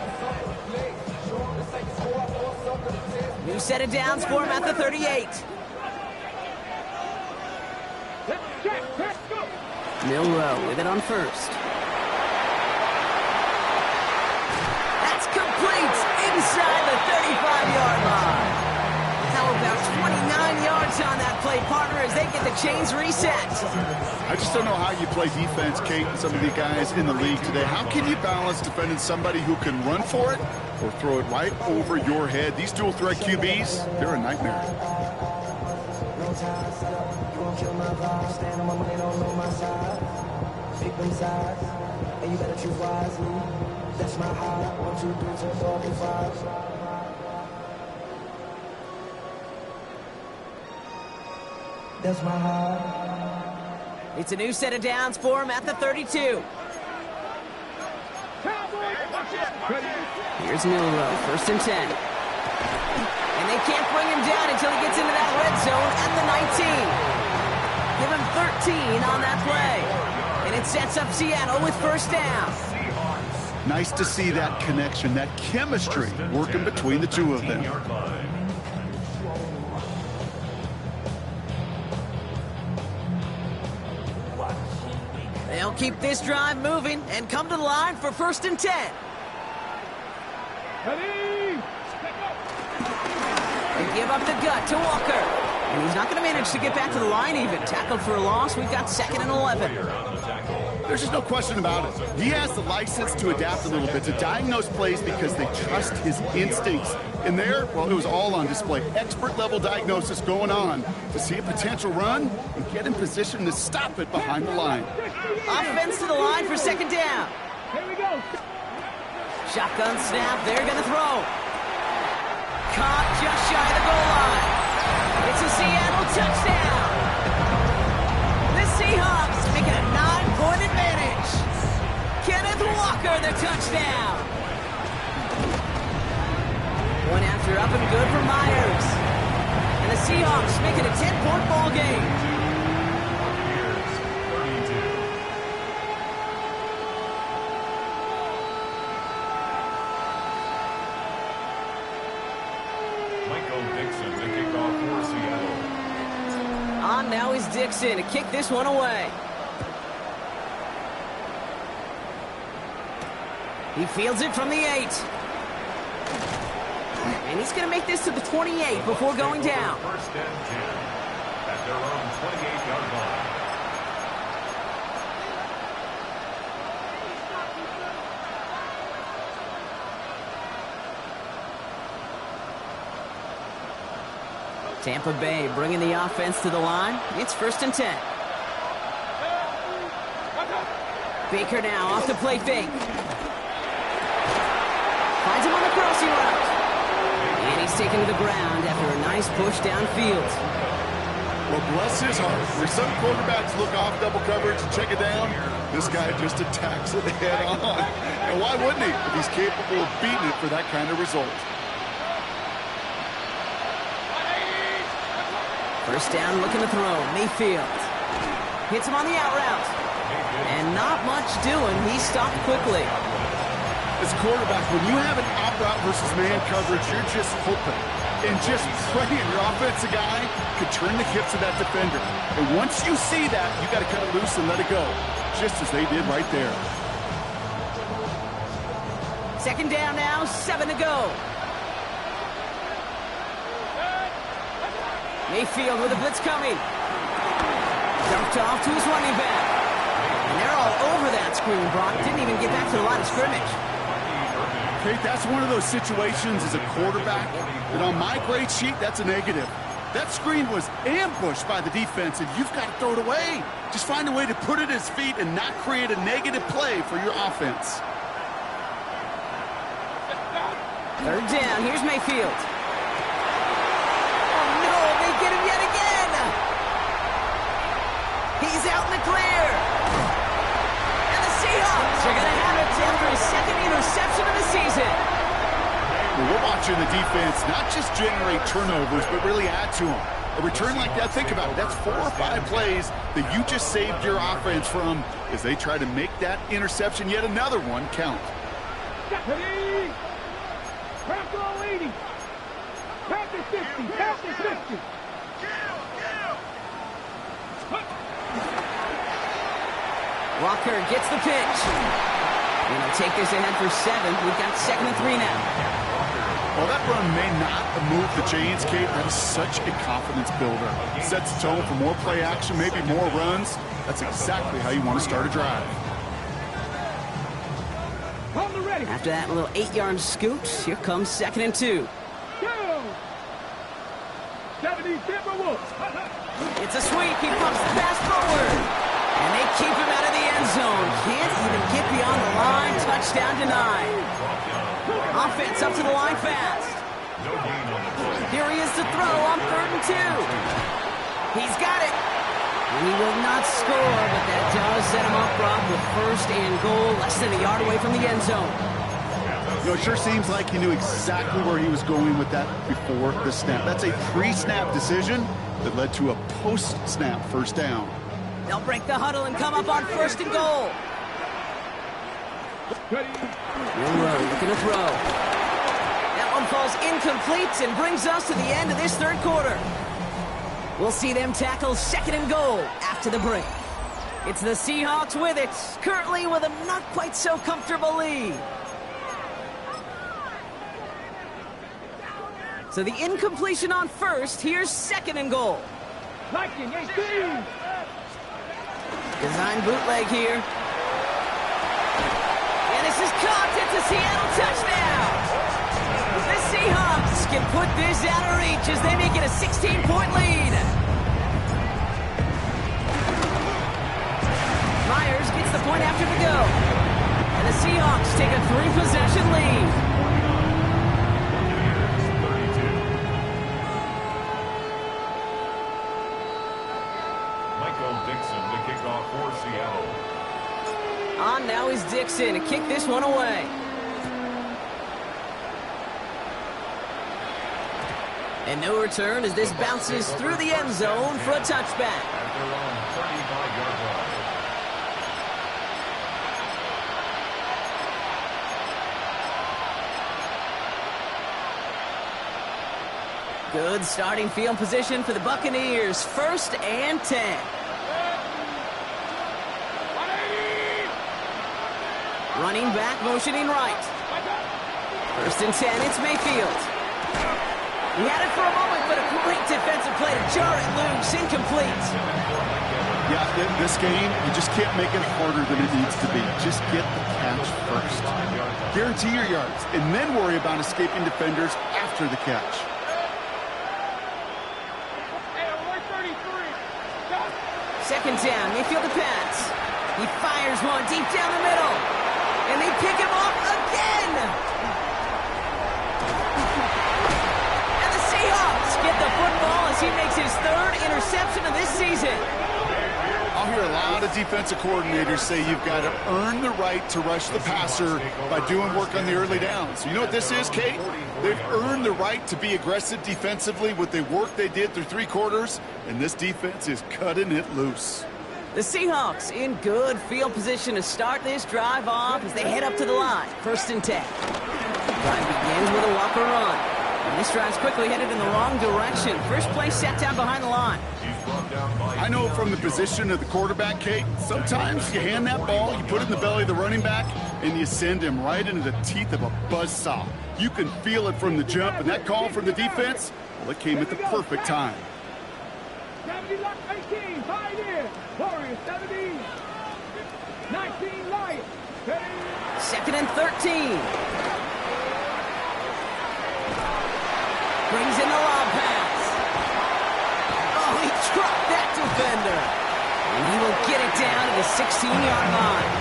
[SPEAKER 1] New set of downs for him at the 38. Milrow with it on first. That's complete inside the 35-yard line. How about 29 yards on that play, partner, as they get the chains reset?
[SPEAKER 3] I just don't know how you play defense, Kate, and some of the guys in the league today. How can you balance defending somebody who can run for it or throw it right over your head? These dual threat QBs, they're a nightmare.
[SPEAKER 1] That's my heart. It's a new set of downs for him at the 32. Here's Milrow, first and 10. And they can't bring him down until he gets into that red zone at the 19. Give him 13 on that play. And it sets up Seattle with first down.
[SPEAKER 3] Nice to see that connection, that chemistry working between the two of them.
[SPEAKER 1] They'll keep this drive moving and come to the line for first and 10. They give up the gut to Walker. And he's not going to manage to get back to the line even. Tackled for a loss. We've got second and 11.
[SPEAKER 3] There's just no question about it. He has the license to adapt a little bit, to diagnose plays because they trust his instincts. And there, well, it was all on display. Expert-level diagnosis going on to see a potential run and get in position to stop it behind the line.
[SPEAKER 1] Offense to the line for second down.
[SPEAKER 4] Here we go.
[SPEAKER 1] Shotgun snap. They're going to throw. Caught just shy of the goal line. It's a Seattle touchdown. The Seahawks making a 9-point advantage. Kenneth Walker, the touchdown. One after up and good for Myers. And the Seahawks making a 10-point ball game.
[SPEAKER 2] Here's 32. Michael Dixon, the kickoff for Seattle.
[SPEAKER 1] On now is Dixon to kick this one away. He fields it from the 8. And he's going to make this to the 28 before going down.
[SPEAKER 2] First and 10 at their own 28-yard line.
[SPEAKER 1] Tampa Bay bringing the offense to the line. It's first and 10. Baker now off the play fake. Finds him on the crossing route. And he's taken to the ground after a nice push downfield.
[SPEAKER 3] Well, bless his heart. Where some quarterbacks look off double coverage and check it down, this guy just attacks it head on. And why wouldn't he if he's capable of beating it for that kind of result?
[SPEAKER 1] First down, looking to throw. Mayfield hits him on the out route. And not much doing. He stopped quickly.
[SPEAKER 3] As a quarterback, when you have an out route versus man coverage, you're just hoping and just praying your offensive guy could turn the hips of that defender. And once you see that, you got to cut it loose and let it go, just as they did right there.
[SPEAKER 1] Second down now, 7 to go. Mayfield with a blitz coming. Dumped off to his running back. And they're all over that screen, Brock. Didn't even get back to the line of scrimmage.
[SPEAKER 3] Kate, that's one of those situations as a quarterback that on my grade sheet, that's a negative. That screen was ambushed by the defense, and you've got to throw it away. Just find a way to put it at his feet and not create a negative play for your offense.
[SPEAKER 1] Third down. Here's Mayfield. Oh, no. They get him yet again. He's out in the clear. And the Seahawks are going to have it after his second interception of the season.
[SPEAKER 3] Well, we're watching the defense not just generate turnovers, but really add to them. A return like that, think about it, that's 4 or 5 plays that you just saved your offense from as they try to make that interception, yet another one, count.
[SPEAKER 4] Crack all 80. Crack the 50. Crack the 50.
[SPEAKER 1] Walker gets the pitch. And they'll take this ahead for 7. We've got 2nd and 3 now.
[SPEAKER 3] Well, that run may not have moved the chains, Kate. That is such a confidence builder. Sets the tone for more play action, maybe more runs. That's exactly how you want to start a drive.
[SPEAKER 1] After that little 8-yard scoot, here comes 2nd and 2. It's a sweep. He pumps the pass forward. And they keep him out of the end zone. Can't even get beyond the line. Touchdown denied. Offense up to the line fast. Here he is to throw on 3rd and 2. He's got it. And he will not score, but that does set him up, Brock, with 1st and goal, less than a yard away from the end zone.
[SPEAKER 3] You know, it sure seems like he knew exactly where he was going with that before the snap. That's a pre-snap decision that led to a post-snap 1st down.
[SPEAKER 1] They'll break the huddle and come up on 1st and goal. Monroe looking to throw. That one falls incomplete and brings us to the end of this 3rd quarter. We'll see them tackle 2nd and goal after the break. It's the Seahawks with it, currently with a not quite so comfortable lead. So the incompletion on 1st, here's 2nd and goal. Design bootleg here. And this is caught. It's a Seattle touchdown. The Seahawks can put this out of reach as they make it a 16-point lead. Myers gets the point after the go. And the Seahawks take a 3-possession lead.
[SPEAKER 2] Dixon to kick off for Seattle.
[SPEAKER 1] On now is Dixon to kick this one away. And no return as this bounces through the end zone for a touchback.
[SPEAKER 2] At their own 35-yard line.
[SPEAKER 1] Good starting field position for the Buccaneers. 1st and 10. Running back, motioning right. 1st and 10, it's Mayfield. He had it for a moment, but a great defensive play to jar it loose. Incomplete.
[SPEAKER 3] Yeah, this game, you just can't make it harder than it needs to be. Just get the catch first. Guarantee your yards, and then worry about escaping defenders after the catch.
[SPEAKER 1] Second down, Mayfield to pass. He fires one deep down the middle. And they pick him off again. And the Seahawks get the football as he makes his 3rd interception of this season.
[SPEAKER 3] I'll hear a lot of defensive coordinators say you've got to earn the right to rush the passer by doing work on the early downs. You know what this is, Kate? They've earned the right to be aggressive defensively with the work they did through 3 quarters, and this defense is cutting it loose.
[SPEAKER 1] The Seahawks in good field position to start this drive off as they head up to the line. 1st and 10. Drive begins with a Walker run. And this drive's quickly headed in the wrong direction. First play set down behind the line.
[SPEAKER 3] I know from the position of the quarterback, Kate, sometimes you hand that ball, you put it in the belly of the running back, and you send him right into the teeth of a buzzsaw. You can feel it from the jump, and that call from the defense, well, it came at the perfect time.
[SPEAKER 4] 70 Luck 18, Pioneer. Warriors 70. 19 Lions.
[SPEAKER 1] 2nd and 13. Brings in the lob pass. Oh, he dropped that defender. And he will get it down to the 16-yard line.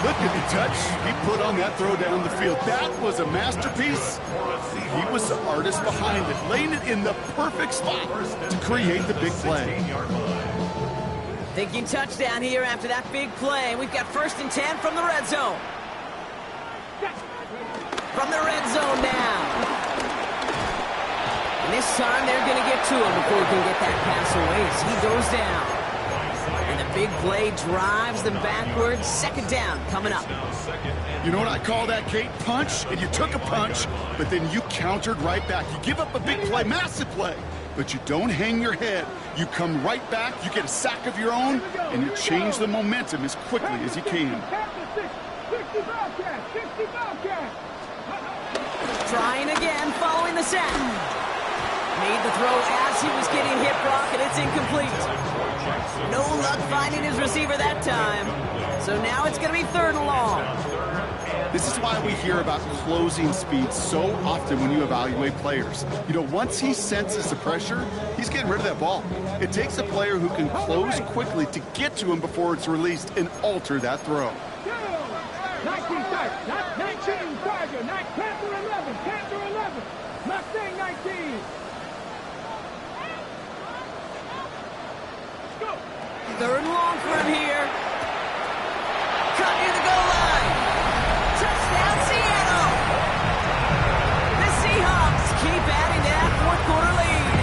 [SPEAKER 3] Look at the touch he put on that throw down the field. That was a masterpiece. He was the artist behind it, laying it in the perfect spot to create the big play.
[SPEAKER 1] Thinking touchdown here after that big play. We've got 1st and 10 from the red zone. From the red zone now. And this time they're going to get to him before he can get that pass away as he goes down. And the big play drives them backwards. 2nd down coming up.
[SPEAKER 3] You know what I call that, Kate? Punch, and you took a punch, but then you countered right back. You give up a big play, massive play, but you don't hang your head. You come right back, you get a sack of your own, and you change the momentum as quickly as you can.
[SPEAKER 4] 60 Bobcats, 60 Bobcats.
[SPEAKER 1] Trying again, following the sack. Made the throw as he was getting hit, Brock, and it's incomplete. No luck finding his receiver that time. So now it's going to be 3rd and long.
[SPEAKER 3] This is why we hear about closing speed so often when you evaluate players. You know, once he senses the pressure, he's getting rid of that ball. It takes a player who can close quickly to get to him before it's released and alter that throw.
[SPEAKER 4] 19 Tiger, not 19 Tiger, not Panther 11, Panther 11, Mustang 19. Go.
[SPEAKER 1] 3rd and long for him here. Cut near the goal line. Touchdown, Seattle. The Seahawks keep adding to that 4th quarter lead.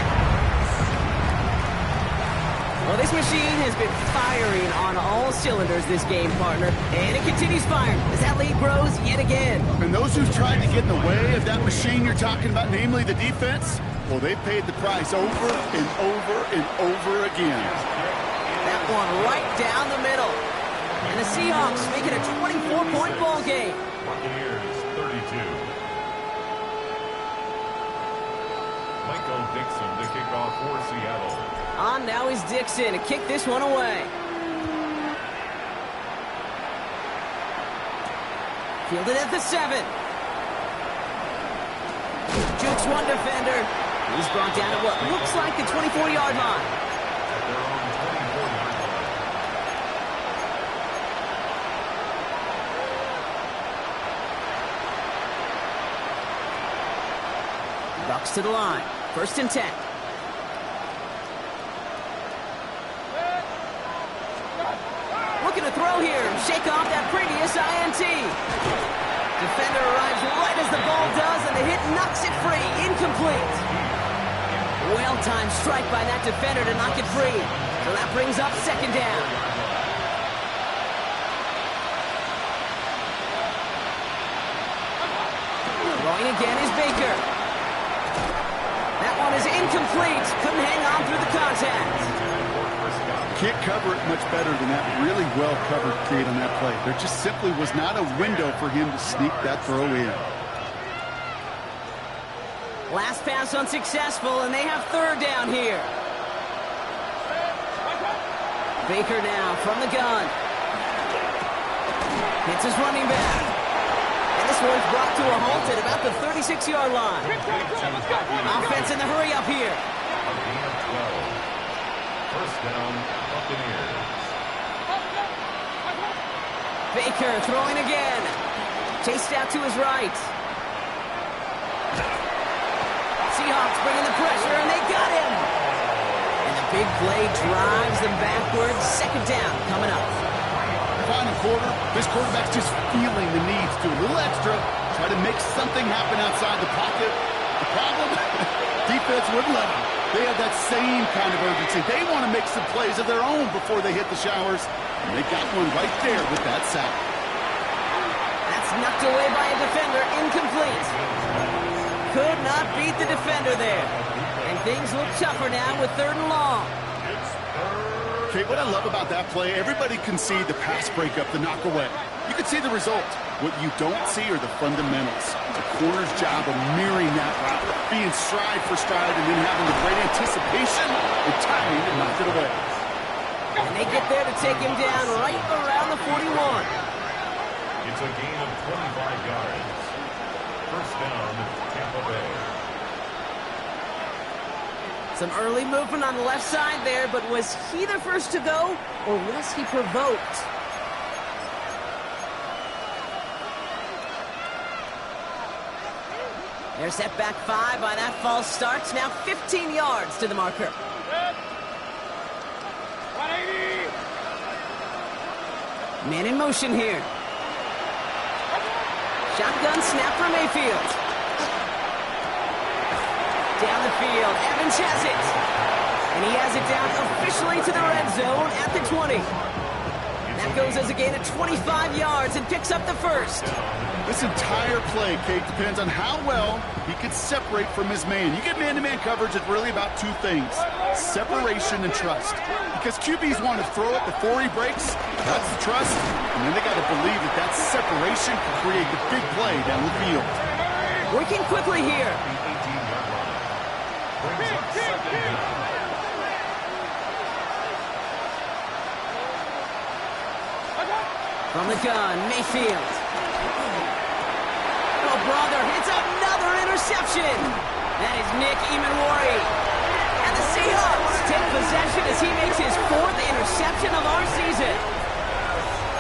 [SPEAKER 1] Well, this machine has been firing on all cylinders this game, partner. And it continues firing as that lead grows yet again.
[SPEAKER 3] And those who've tried to get in the way of that machine you're talking about, namely the defense, well, they paid the price over and over and over again.
[SPEAKER 1] That one right down the middle. And the Seahawks make it a 24-point ball game.
[SPEAKER 2] Buccaneers 32. Michael Dixon to kick off for Seattle.
[SPEAKER 1] On now is Dixon to kick this one away. Fielded at the 7. Jukes one defender. He's brought down at what looks like the 24-yard line.
[SPEAKER 2] At their own 24-yard line.
[SPEAKER 1] Bucs to the line. 1st and 10. Looking to throw here. Shake off that previous INT. Defender arrives right as the ball does, and the hit knocks it free. Incomplete. Well-timed strike by that defender to knock it free. So that brings up 2nd down. Throwing again is Baker. That one is incomplete. Couldn't hang on through the contact.
[SPEAKER 3] Can't cover it much better than that really well-covered Kate on that play. There just simply was not a window for him to sneak that throw in.
[SPEAKER 1] Last pass unsuccessful, and they have 3rd down here. Baker now from the gun. Hits his running back. And this one's brought to a halt at about the 36-yard line. Offense in the hurry up here.
[SPEAKER 2] First down, Buccaneers.
[SPEAKER 1] Baker throwing again. Chased out to his right. Seahawks bringing the pressure, and they got him. And the big play drives them backwards. 2nd down coming up.
[SPEAKER 3] Final quarter, this quarterback's just feeling the need to do a little extra, try to make something happen outside the pocket. The problem, defense wouldn't let them. They have that same kind of urgency. They want to make some plays of their own before they hit the showers. And they got one right there with that sack.
[SPEAKER 1] That's knocked away by a defender. Incomplete. Could not beat the defender there. And things look tougher now with 3rd and long.
[SPEAKER 2] It's 3rd
[SPEAKER 3] Kate, what I love about that play, everybody can see the pass breakup, the knock away. You can see the result. What you don't see are the fundamentals. The corner's job of mirroring that route, being stride for stride, and then having the great anticipation and timing to knock it away.
[SPEAKER 1] And they get there to take him down right around the 41.
[SPEAKER 2] It's a gain of 25 yards. First down, Tampa Bay.
[SPEAKER 1] Some early movement on the left side there, but was he the first to go, or was he provoked? They're set back 5 by that false start. Now 15 yards to the marker.
[SPEAKER 4] 180.
[SPEAKER 1] Man in motion here. Shotgun snap for Mayfield. Down the field, Evans has it. And he has it down officially to the red zone at the 20. That goes as a gain of 25 yards and picks up the first.
[SPEAKER 3] This entire play, Kate, depends on how well he can separate from his man. You get man-to-man coverage, it's really about two things: separation and trust. Because QBs want to throw it before he breaks, that's the trust, and then they got to believe that that separation can create the big play down the field.
[SPEAKER 1] Working quickly here. From the gun, Mayfield. Oh, brother, it's another interception. That is Nick Emanwari. And the Seahawks take possession as he makes his 4th interception of our season.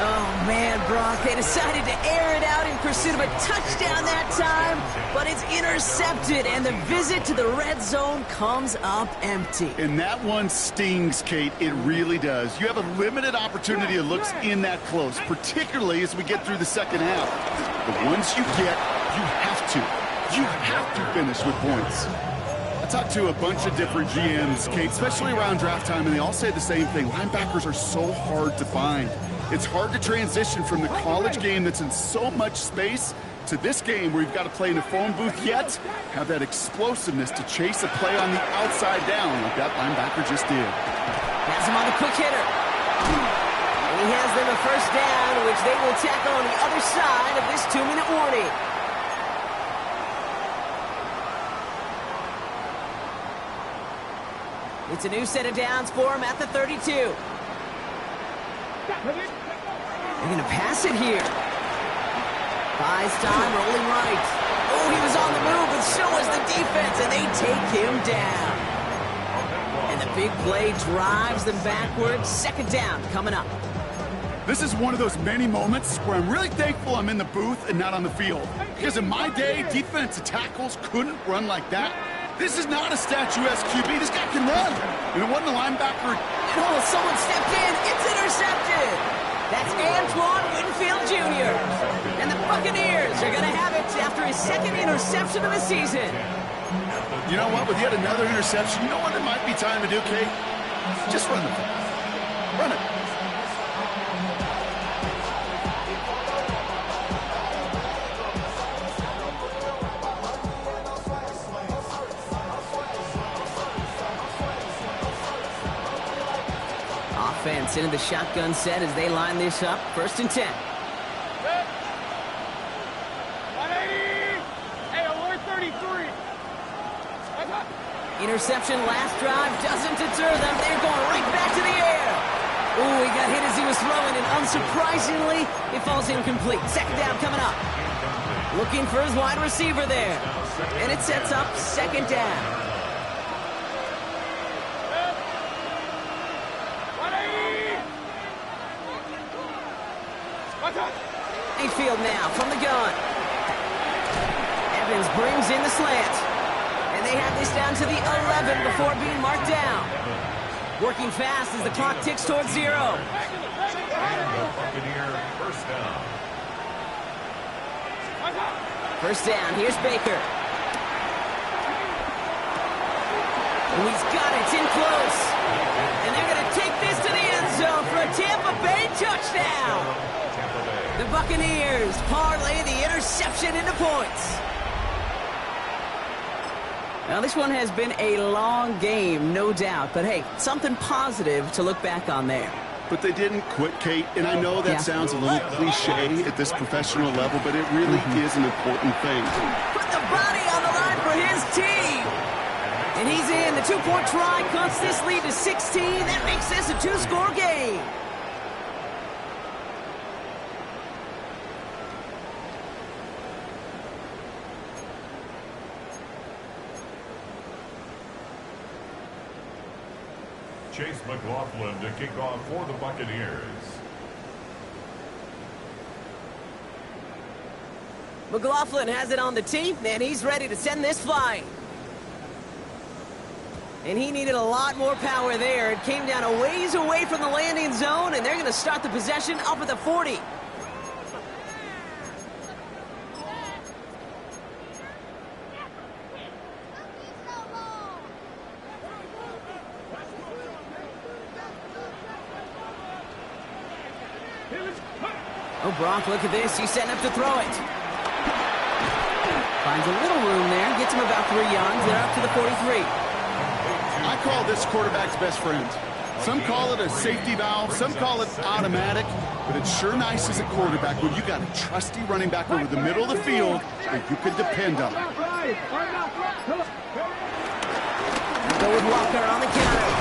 [SPEAKER 1] Oh, man, Brock, they decided to air it out in pursuit of a touchdown that time, but it's intercepted, and the visit to the red zone comes up empty.
[SPEAKER 3] And that one stings, Kate. It really does. You have a limited opportunity that looks in that close, particularly as we get through the second half. But once you get, you have to finish with points. I talked to a bunch of different GMs, Kate, especially around draft time, and they all say the same thing. Linebackers are so hard to find. It's hard to transition from the college game that's in so much space to this game where you've got to play in a phone booth, yet have that explosiveness to chase a play on the outside down like that linebacker just did.
[SPEAKER 1] Has him on the quick hitter. And he has them a first down, which they will tackle on the other side of this 2-minute warning. It's a new set of downs for him at the 32. They're going to pass it here. Buys time, rolling right. Oh, he was on the move, and so was the defense, and they take him down. And the big play drives them backwards. Second down coming up.
[SPEAKER 3] This is one of those many moments where I'm really thankful I'm in the booth and not on the field. Because in my day, defensive tackles couldn't run like that. This is not a statuesque QB. This guy can run. And it wasn't a linebacker.
[SPEAKER 1] Oh, someone stepped in. It's intercepted. That's Antoine Winfield Jr. And the Buccaneers are going to have it after his 2nd interception of the season.
[SPEAKER 3] You know what? With yet another interception, you know what it might be time to do, Kate? Just run the ball. Run it.
[SPEAKER 1] Offense into the shotgun set as they line this up. 1st and 10.
[SPEAKER 4] 180. Hey, alert 33.
[SPEAKER 1] Interception last drive doesn't deter them. They're going right back to the air. Ooh, he got hit as he was throwing, and unsurprisingly, it falls incomplete. Second down coming up. Looking for his wide receiver there. And it sets up 2nd down. Mayfield now from the gun. Evans brings in the slant. And they have this down to the 11 before being marked down. Working fast as the clock ticks towards 0.
[SPEAKER 2] First down.
[SPEAKER 1] First down, here's Baker. And he's got it, it's in close. And they're going to take this to the end zone for a Tampa Bay touchdown. The Buccaneers parlay the interception into points. Now, this one has been a long game, no doubt. But, hey, something positive to look back on there.
[SPEAKER 3] But they didn't quit, Kate. And I know that sounds a little cliche at this professional level, but it really is an important thing.
[SPEAKER 1] Put the body on the line for his team. And he's in. The two-point try cuts this lead to 16. That makes this a two-score game.
[SPEAKER 2] Chase McLaughlin to kick off for the Buccaneers.
[SPEAKER 1] McLaughlin has it on the tee, and he's ready to send this flying. And he needed a lot more power there. It came down a ways away from the landing zone, and they're going to start the possession up at the 40. Oh, Brock, look at this. He's setting up to throw it. Finds a little room there. Gets him about 3 yards. They're up to the 43.
[SPEAKER 3] I call this quarterback's best friend. Some call it a safety valve. Some call it automatic. But it's sure nice as a quarterback when you got a trusty running back over the middle of the field that you can depend on.
[SPEAKER 1] Go with Walker on the counter.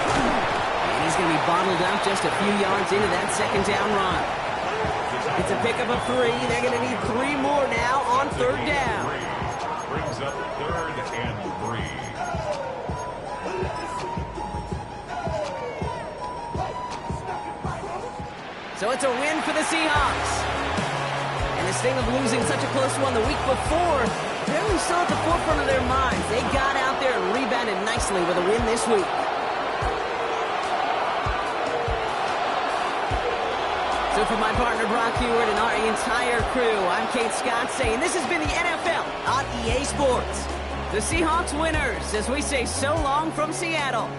[SPEAKER 1] And he's going to be bottled up just a few yards into that second down run. It's a pickup of 3. They're going to need 3 more now on third down.
[SPEAKER 2] Brings up 3rd and 3.
[SPEAKER 1] So it's a win for the Seahawks. And this thing of losing such a close one the week before, they're really still at the forefront of their minds. They got out there and rebounded nicely with a win this week. So for my partner Brock Heward and our entire crew, I'm Kate Scott saying this has been the NFL on EA Sports. The Seahawks winners as we say so long from Seattle.